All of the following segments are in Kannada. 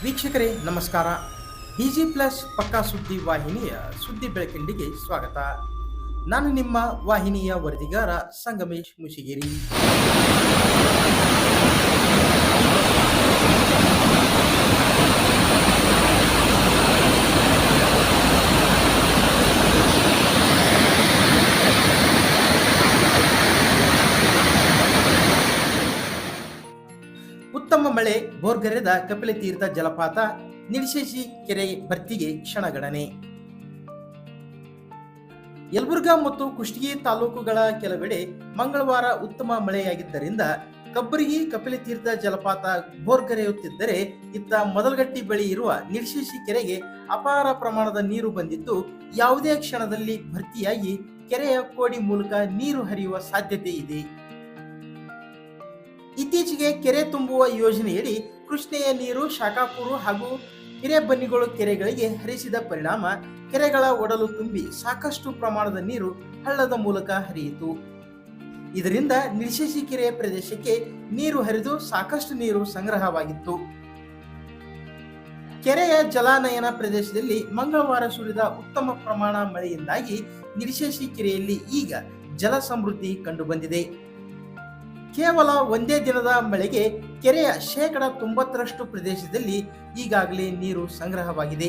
ವೀಕ್ಷಕರೇ ನಮಸ್ಕಾರ. ಡಿಜಿ ಪ್ಲಸ್ ಪಕ್ಕಾ ಸುದ್ದಿ ವಾಹಿನಿಯ ಸುದ್ದಿ ಬೆಳಕಿಂಡಿಗೆ ಸ್ವಾಗತ. ನಾನು ನಿಮ್ಮ ವಾಹಿನಿಯ ವರದಿಗಾರ ಸಂಗಮೇಶ್ ಮುಶಿಗೇರಿ. ಉತ್ತಮ ಮಳೆ ಬೋರ್ಗರೆದ ಕಪಿಲತೀರ್ಥ ಜಲಪಾತ, ನಿಡಶೇಶಿ ಕೆರೆ ಭರ್ತಿಗೆ ಕ್ಷಣಗಣನೆ. ಯಲಬುರ್ಗಾ ಮತ್ತು ಕುಷ್ಟಗಿ ತಾಲೂಕುಗಳ ಕೆಲವೆಡೆ ಮಂಗಳವಾರ ಉತ್ತಮ ಮಳೆಯಾಗಿದ್ದರಿಂದ ಕಬ್ಬರಗಿ ಕಪಿಲತೀರ್ಥ ಜಲಪಾತ ಬೋರ್ಗರೆಯುತ್ತಿದ್ದರೆ, ಇತ್ತ ಮೊದಲಗಟ್ಟಿ ಬಳಿ ಇರುವ ನಿಡಶೇಶಿ ಕೆರೆಗೆ ಅಪಾರ ಪ್ರಮಾಣದ ನೀರು ಬಂದಿದ್ದು, ಯಾವುದೇ ಕ್ಷಣದಲ್ಲಿ ಭರ್ತಿಯಾಗಿ ಕೆರೆಯ ಕೋಡಿ ಮೂಲಕ ನೀರು ಹರಿಯುವ ಸಾಧ್ಯತೆ ಇದೆ. ಇತ್ತೀಚೆಗೆ ಕೆರೆ ತುಂಬುವ ಯೋಜನೆಯಡಿ ಕೃಷ್ಣೆಯ ನೀರು ಶಾಖಾಪುರ ಹಾಗೂ ಹಿರೇಬನ್ನಿಗೋಳು ಕೆರೆಗಳಿಗೆ ಹರಿಸಿದ ಪರಿಣಾಮ ಕೆರೆಗಳ ಒಡಲು ತುಂಬಿ ಸಾಕಷ್ಟು ಪ್ರಮಾಣದ ನೀರು ಹಳ್ಳದ ಮೂಲಕ ಹರಿಯಿತು. ಇದರಿಂದ ನಿಡಶೇಶಿ ಕೆರೆಯ ಪ್ರದೇಶಕ್ಕೆ ನೀರು ಹರಿದು ಸಾಕಷ್ಟು ನೀರು ಸಂಗ್ರಹವಾಗಿತ್ತು. ಕೆರೆಯ ಜಲಾನಯನ ಪ್ರದೇಶದಲ್ಲಿ ಮಂಗಳವಾರ ಸುರಿದ ಉತ್ತಮ ಪ್ರಮಾಣ ಮಳೆಯಿಂದಾಗಿ ನಿಡಶೇಶಿ ಕೆರೆಯಲ್ಲಿ ಈಗ ಜಲ ಸಮೃದ್ಧಿ ಕಂಡುಬಂದಿದೆ. ಕೇವಲ ಒಂದೇ ದಿನದ ಮಳೆಗೆ ಕೆರೆಯ 90% ಪ್ರದೇಶದಲ್ಲಿ ಈಗಾಗಲೇ ನೀರು ಸಂಗ್ರಹವಾಗಿದೆ.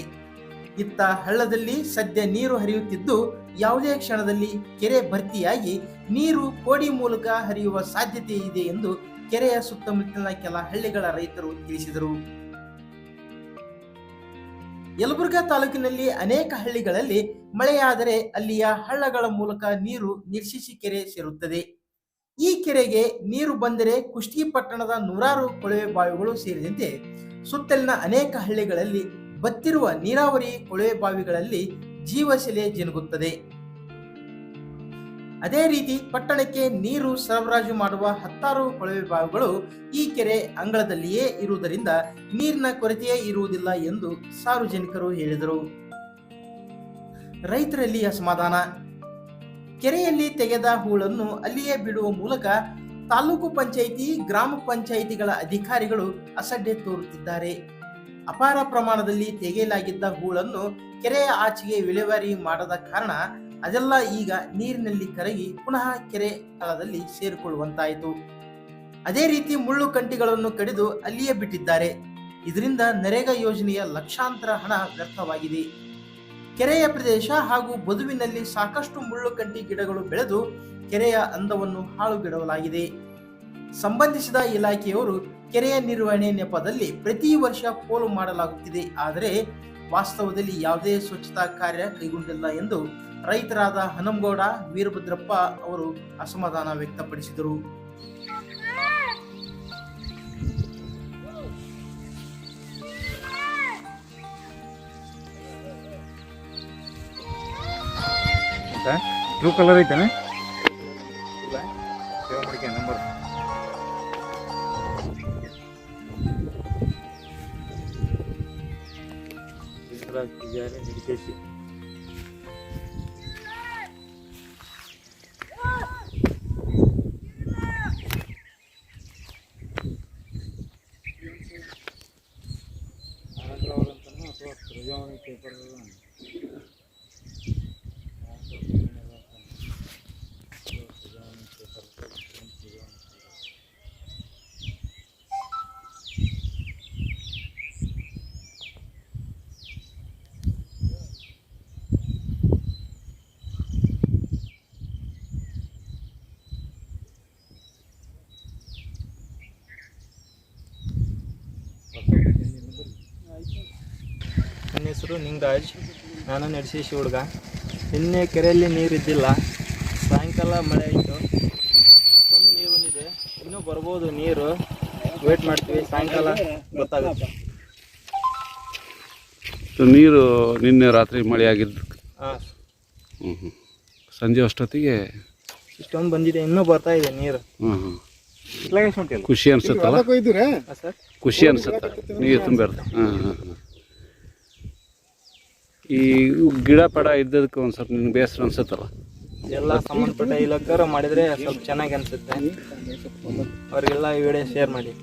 ಇತ್ತ ಹಳ್ಳದಲ್ಲಿ ಸದ್ಯ ನೀರು ಹರಿಯುತ್ತಿದ್ದು, ಯಾವುದೇ ಕ್ಷಣದಲ್ಲಿ ಕೆರೆ ಭರ್ತಿಯಾಗಿ ನೀರು ಕೋಡಿ ಮೂಲಕ ಹರಿಯುವ ಸಾಧ್ಯತೆ ಇದೆ ಎಂದು ಕೆರೆಯ ಸುತ್ತಮುತ್ತಲಿನ ಕೆಲ ಹಳ್ಳಿಗಳ ರೈತರು ತಿಳಿಸಿದರು. ಯಲಬುರ್ಗಾ ತಾಲೂಕಿನಲ್ಲಿ ಅನೇಕ ಹಳ್ಳಿಗಳಲ್ಲಿ ಮಳೆಯಾದರೆ ಅಲ್ಲಿಯ ಹಳ್ಳಗಳ ಮೂಲಕ ನೀರು ನಿಡಶೇಶಿ ಕೆರೆ ಸೇರುತ್ತದೆ. ಈ ಕೆರೆಗೆ ನೀರು ಬಂದರೆ ಕುಷ್ಟಗಿ ಪಟ್ಟಣದ ನೂರಾರು ಕೊಳವೆ ಬಾವಿಗಳು ಸೇರಿದಂತೆ ಸುತ್ತಲಿನ ಅನೇಕ ಹಳ್ಳಿಗಳಲ್ಲಿ ಬತ್ತಿರುವ ನೀರಾವರಿ ಕೊಳವೆ ಬಾವಿಗಳಲ್ಲಿ ಜೀವಸೆಲೆ ಜಿನುಗುತ್ತದೆ. ಅದೇ ರೀತಿ ಪಟ್ಟಣಕ್ಕೆ ನೀರು ಸರಬರಾಜು ಮಾಡುವ 10 ಕೊಳವೆ ಬಾವಿಗಳು ಈ ಕೆರೆ ಅಂಗಳದಲ್ಲಿಯೇ ಇರುವುದರಿಂದ ನೀರಿನ ಕೊರತೆಯೇ ಇರುವುದಿಲ್ಲ ಎಂದು ಸಾರ್ವಜನಿಕರು ಹೇಳಿದರು. ರೈತರಲ್ಲಿ ಅಸಮಾಧಾನ. ಕೆರೆಯಲ್ಲಿ ತೆಗೆದ ಹೂಳನ್ನು ಅಲ್ಲಿಯೇ ಬಿಡುವ ಮೂಲಕ ತಾಲೂಕು ಪಂಚಾಯಿತಿ, ಗ್ರಾಮ ಪಂಚಾಯಿತಿಗಳ ಅಧಿಕಾರಿಗಳು ಅಸಡ್ಡೆ ತೋರುತ್ತಿದ್ದಾರೆ. ಅಪಾರ ಪ್ರಮಾಣದಲ್ಲಿ ತೆಗೆಯಲಾಗಿದ್ದ ಹೂಳನ್ನು ಕೆರೆಯ ಆಚೆಗೆ ವಿಲೇವಾರಿ ಮಾಡದ ಕಾರಣ ಅದೆಲ್ಲ ಈಗ ನೀರಿನಲ್ಲಿ ಕರಗಿ ಪುನಃ ಕೆರೆ ತಳದಲ್ಲಿ ಸೇರಿಕೊಳ್ಳುವಂತಾಯಿತು. ಅದೇ ರೀತಿ ಮುಳ್ಳು ಕಂಟಿಗಳನ್ನು ಕಡಿದು ಅಲ್ಲಿಯೇ ಬಿಟ್ಟಿದ್ದಾರೆ. ಇದರಿಂದ ನರೇಗಾ ಯೋಜನೆಯ ಲಕ್ಷಾಂತರ ಹಣ ವ್ಯರ್ಥವಾಗಿದೆ. ಕೆರೆಯ ಪ್ರದೇಶ ಹಾಗೂ ಬದುವಿನಲ್ಲಿ ಸಾಕಷ್ಟು ಮುಳ್ಳುಕಂಟಿ ಗಿಡಗಳು ಬೆಳೆದು ಕೆರೆಯ ಅಂದವನ್ನು ಹಾಳುಗೆಡವಲಾಗಿದೆ. ಸಂಬಂಧಿಸಿದ ಇಲಾಖೆಯವರು ಕೆರೆಯ ನಿರ್ವಹಣೆ ನೆಪದಲ್ಲಿ ಪ್ರತಿ ವರ್ಷ ಪೋಲು ಮಾಡಲಾಗುತ್ತಿದೆ, ಆದರೆ ವಾಸ್ತವದಲ್ಲಿ ಯಾವುದೇ ಸ್ವಚ್ಛತಾ ಕಾರ್ಯ ಕೈಗೊಂಡಿಲ್ಲ ಎಂದು ರೈತರಾದ ಹನುಮಗೌಡ ವೀರಭದ್ರಪ್ಪ ಅವರು ಅಸಮಾಧಾನ ವ್ಯಕ್ತಪಡಿಸಿದರು. ಬ್ಲೂ ಕಲರ್ ಐತಾನೆ ಸೇವ್ ಮಾಡಿಕೆ ನಂಬರ್ ನಿಡಶೇಶಿ ಅಥವಾ ಪ್ರಜಾವಾಣಿ ಪೇಪರ್ ನನ್ನ ಹೆಸರು ನಿಂಗರಾಜ್. ನಾನು ನಡಶೇಶಿ ಹುಡುಗ. ನಿನ್ನೆ ಕೆರೆಯಲ್ಲಿ ನೀರಿದ್ದಿಲ್ಲ. ಸಾಯಂಕಾಲ ಮಳೆ ಆಯಿತು, ಇಷ್ಟೊಂದು ನೀರು ಬಂದಿದೆ. ಇನ್ನೂ ಬರ್ಬೋದು ನೀರು. ವೇಟ್ ಮಾಡ್ತೀವಿ, ಸಾಯಂಕಾಲ ಗೊತ್ತಾಗುತ್ತೆ. ನೀರು ನಿನ್ನೆ ರಾತ್ರಿ ಮಳೆ ಆಗಿದ್ದು. ಹಾಂ, ಸಂಜೆ ಅಷ್ಟೊತ್ತಿಗೆ ಇಷ್ಟೊಂದು ಬಂದಿದೆ, ಇನ್ನೂ ಬರ್ತಾ ಇದೆ ನೀರು. ಖುಷಿ ಅನ್ಸುತ್ತಲ್ಲ ಸರ್? ಖುಷಿ ಅನ್ಸುತ್ತೆ ನೀರು ತುಂಬಿರ್ತ. ಈ ಗಿಡ ಪಡ ಇದ್ದದಕ್ಕೆ ಒಂದು ಸ್ವಲ್ಪ ನಿಮ್ಗೆ ಬೇಸರ ಅನ್ಸುತ್ತಲ್ಲ? ಎಲ್ಲ ಸಂಬಂಧಪಟ್ಟ ಇಲಾಖೆಯವರು ಮಾಡಿದರೆ ಸ್ವಲ್ಪ ಚೆನ್ನಾಗಿ ಅನಿಸುತ್ತೆ. ಅವರಿಗೆಲ್ಲ ಈ ವಿಡಿಯೋ ಶೇರ್ ಮಾಡಿ.